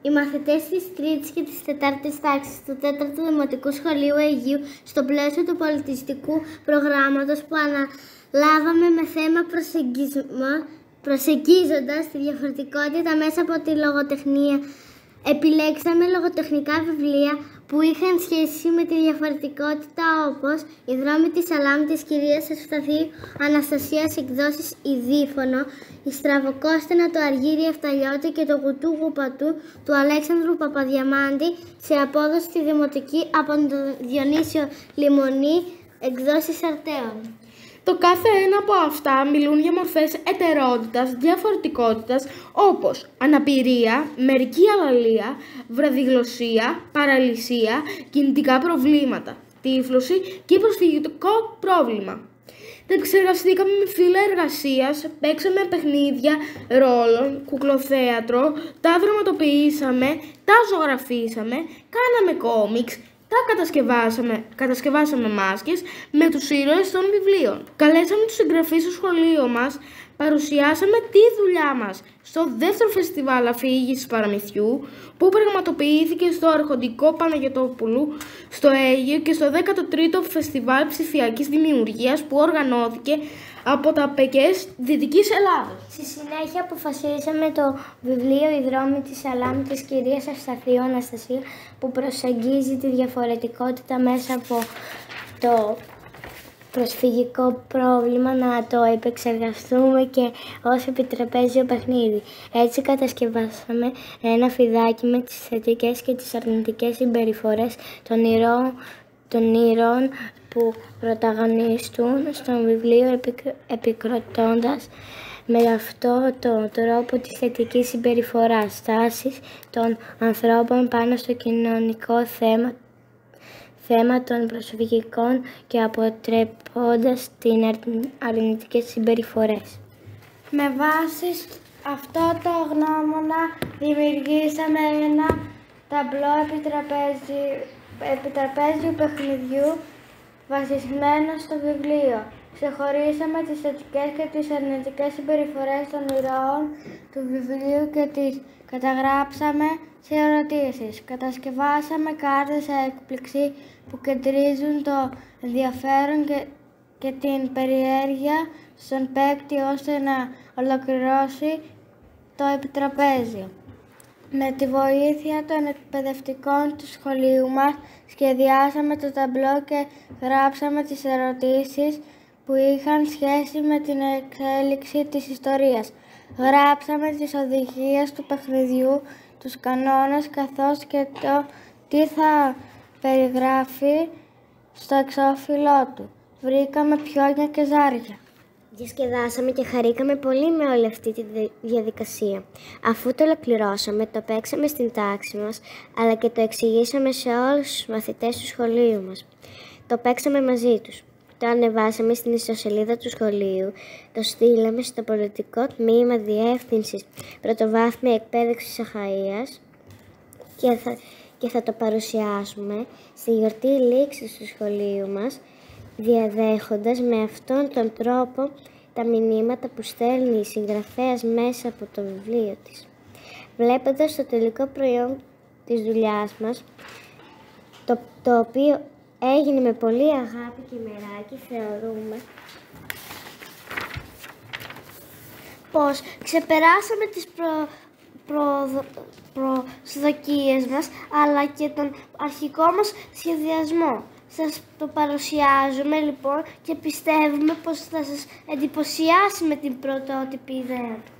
Οι μαθητές της 3ης και της 4ης τάξης του 4ου Δημοτικού Σχολείου Αιγείου, στο πλαίσιο του πολιτιστικού προγράμματος που αναλάβαμε με θέμα προσεγγίζοντας τη διαφορετικότητα μέσα από τη λογοτεχνία, επιλέξαμε λογοτεχνικά βιβλία που είχαν σχέση με τη διαφορετικότητα, όπως «Η δρόμη της Σαλάμ» της κυρίας Ευσταθίου Αναστασίας, εκδόσεις Ιδίφωνο, «Η Στραβοκόστενα» του Αργύρη Εφταλιώτη και «Το κουτού γουπατού» του Αλέξανδρου Παπαδιαμάντη, σε απόδοση στη Δημοτική από τον Διονύσιο Λιμονή, εκδόσεις Αρτέων. Το κάθε ένα από αυτά μιλούν για μορφές ετερότητας, διαφορετικότητας, όπως αναπηρία, μερική αλαλία, βραδιγλωσσία, παραλυσία, κινητικά προβλήματα, τύφλωση και προσφυγικό πρόβλημα. Τα επεξεργαστήκαμε με φύλλα εργασίας, παίξαμε παιχνίδια ρόλων, κουκλοθέατρο, τα δραματοποιήσαμε, τα ζωγραφίσαμε, κάναμε κόμιξ, κατασκευάσαμε μάσκες με τους ήρωες των βιβλίων. Καλέσαμε τους συγγραφείς στο σχολείο μας, παρουσιάσαμε τη δουλειά μας στο δεύτερο φεστιβάλ αφήγησης παραμυθιού που πραγματοποιήθηκε στο Αρχοντικό Παναγιωτόπουλου στο Αίγυο και στο 13ο Φεστιβάλ Ψηφιακής Δημιουργίας που οργανώθηκε από τα ΠΕΚΕΣ Δυτικής Ελλάδας. Στη συνέχεια αποφασίσαμε το βιβλίο «Η δρόμη της Σαλάμ» της κυρίας Ευσταθίου Αναστασίου, που προσεγγίζει τη διαφορετικότητα μέσα από το προσφυγικό πρόβλημα, να το επεξεργαστούμε και ως επιτραπέζιο παιχνίδι. Έτσι κατασκευάσαμε ένα φιδάκι με τις θετικές και τις αρνητικές συμπεριφορές των ήρωων που πρωταγωνιστούν στο βιβλίο, επικροτώντας με αυτό τον τρόπο τη θετική συμπεριφορά, στάσεις των ανθρώπων πάνω στο κοινωνικό θέμα των προσφυγικών και αποτρέποντας την αρνητικές συμπεριφορές. Με βάση αυτό το γνώμονα δημιουργήσαμε ένα ταμπλό επιτραπέζιου παιχνιδιού βασισμένο στο βιβλίο. Ξεχωρίσαμε τις θετικές και τις αρνητικές συμπεριφορές των ηρώων του βιβλίου και τις καταγράψαμε σε ερωτήσεις. Κατασκευάσαμε κάρτες έκπληξη που κεντρίζουν το ενδιαφέρον και την περιέργεια στον παίκτη ώστε να ολοκληρώσει το επιτραπέζιο. Με τη βοήθεια των εκπαιδευτικών του σχολείου μας σχεδιάσαμε το ταμπλό και γράψαμε τις ερωτήσεις που είχαν σχέση με την εξέλιξη της ιστορίας. Γράψαμε τις οδηγίες του παιχνιδιού, τους κανόνες καθώς και το τι θα περιγράφει στο εξώφυλλό του. Βρήκαμε πιόνια και ζάρια. Διασκεδάσαμε και χαρήκαμε πολύ με όλη αυτή τη διαδικασία. Αφού το ολοκληρώσαμε, το παίξαμε στην τάξη μας, αλλά και το εξηγήσαμε σε όλους τους μαθητές του σχολείου μας. Το παίξαμε μαζί τους. Το ανεβάσαμε στην ιστοσελίδα του σχολείου, το στείλαμε στο πολιτικό τμήμα διεύθυνσης πρωτοβάθμια εκπαίδευσης Αχαΐας και θα το παρουσιάσουμε στη γιορτή λήξης του σχολείου μας, διαδέχοντας με αυτόν τον τρόπο τα μηνύματα που στέλνει η συγγραφέας μέσα από το βιβλίο της. Βλέποντας το τελικό προϊόν της δουλειάς μας, το οποίο έγινε με πολύ αγάπη και μεράκι, θεωρούμε πως ξεπεράσαμε τις προσδοκίες μας, αλλά και τον αρχικό μας σχεδιασμό. Σας το παρουσιάζουμε λοιπόν και πιστεύουμε πως θα σας εντυπωσιάσει με την πρωτότυπη ιδέα του.